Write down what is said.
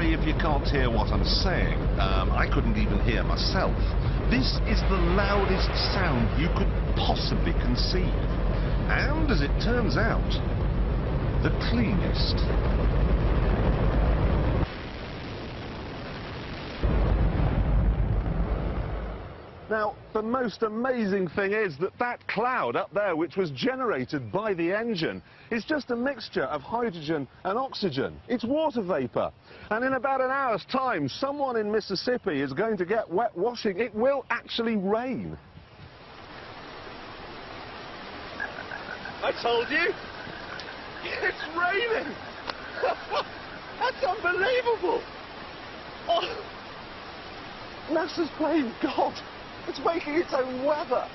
sorry if you can't hear what I'm saying. I couldn't even hear myself. This is the loudest sound you could possibly conceive. And, as it turns out, the cleanest. Now, the most amazing thing is that that cloud up there, which was generated by the engine, is just a mixture of hydrogen and oxygen. It's water vapour. And in about an hour's time, someone in Mississippi is going to get wet washing. It will actually rain. I told you! It's raining! That's unbelievable! Oh, NASA's playing God! It's making its own weather!